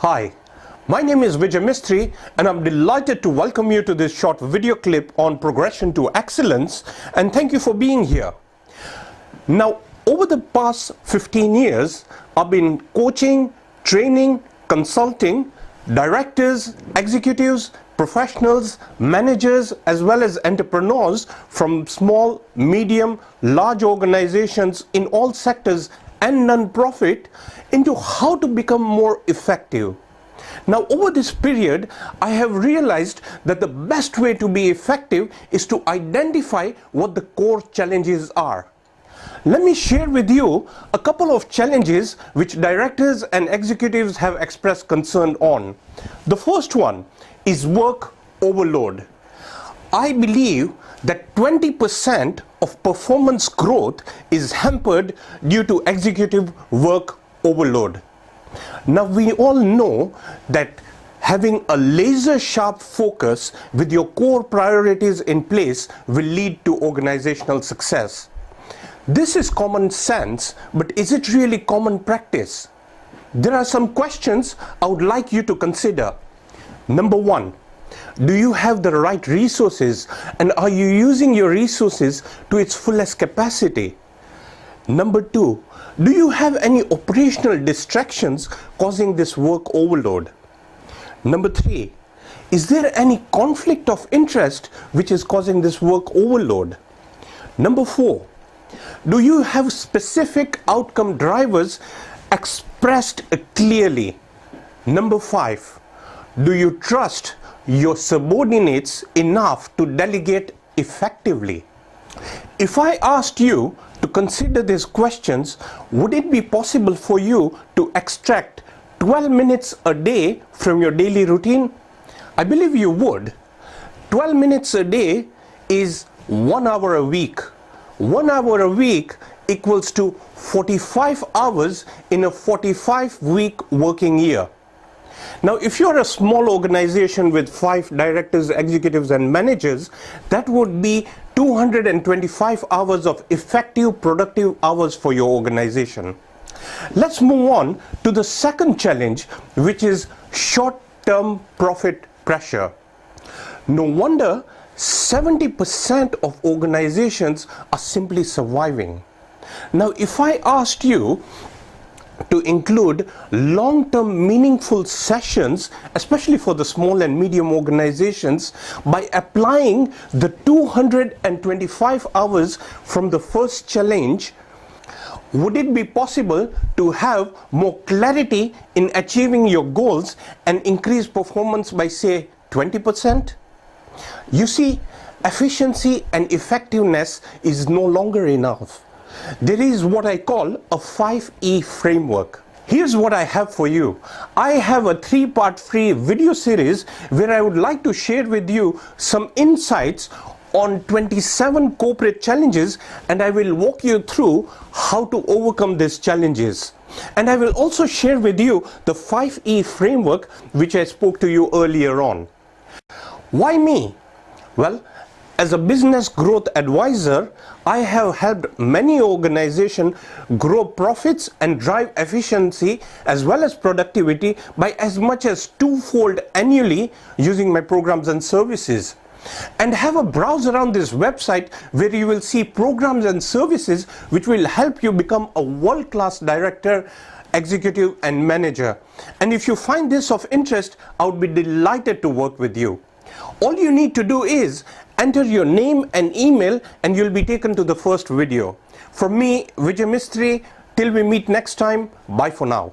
Hi, my name is Vijay Mistry and I'm delighted to welcome you to this short video clip on progression to excellence, and thank you for being here. Now, over the past 15 years, I've been coaching, training, consulting directors, executives, professionals, managers, as well as entrepreneurs from small, medium, large organizations in all sectors and non-profit into how to become more effective. Now, over this period, I have realized that the best way to be effective is to identify what the core challenges are. Let me share with you a couple of challenges which directors and executives have expressed concern on. The first one is work overload. I believe that 20% of performance growth is hampered due to executive work overload. Now, we all know that having a laser sharp focus with your core priorities in place will lead to organizational success. This is common sense, but is it really common practice? There are some questions I would like you to consider. Number one, do you have the right resources, and are you using your resources to its fullest capacity? Number two, do you have any operational distractions causing this work overload? Number three, is there any conflict of interest which is causing this work overload? Number four, do you have specific outcome drivers expressed clearly? Number five, do you trust your subordinates enough to delegate effectively? If I asked you to consider these questions, would it be possible for you to extract 12 minutes a day from your daily routine? I believe you would. 12 minutes a day is 1 hour a week. 1 hour a week equals to 45 hours in a 45-week working year. Now, if you're a small organization with 5 directors, executives, and managers, that would be 225 hours of effective, productive hours for your organization. Let's move on to the second challenge, which is short-term profit pressure. No wonder 70% of organizations are simply surviving. Now, if I asked you to include long-term meaningful sessions, especially for the small and medium organizations, by applying the 225 hours from the first challenge, would it be possible to have more clarity in achieving your goals and increase performance by, say, 20%? You see, efficiency and effectiveness is no longer enough. There is what I call a 5E framework. Here's what I have for you. I have a 3-part free video series where I would like to share with you some insights on 27 corporate challenges, and I will walk you through how to overcome these challenges. And I will also share with you the 5E framework which I spoke to you earlier on. Why me? Well, as a business growth advisor, I have helped many organizations grow profits and drive efficiency as well as productivity by as much as 2-fold annually using my programs and services. And have a browse around this website where you will see programs and services which will help you become a world-class director, executive, and manager. And if you find this of interest, I would be delighted to work with you. All you need to do is enter your name and email and you'll be taken to the first video. From me, Vijay Mistry, till we meet next time, bye for now.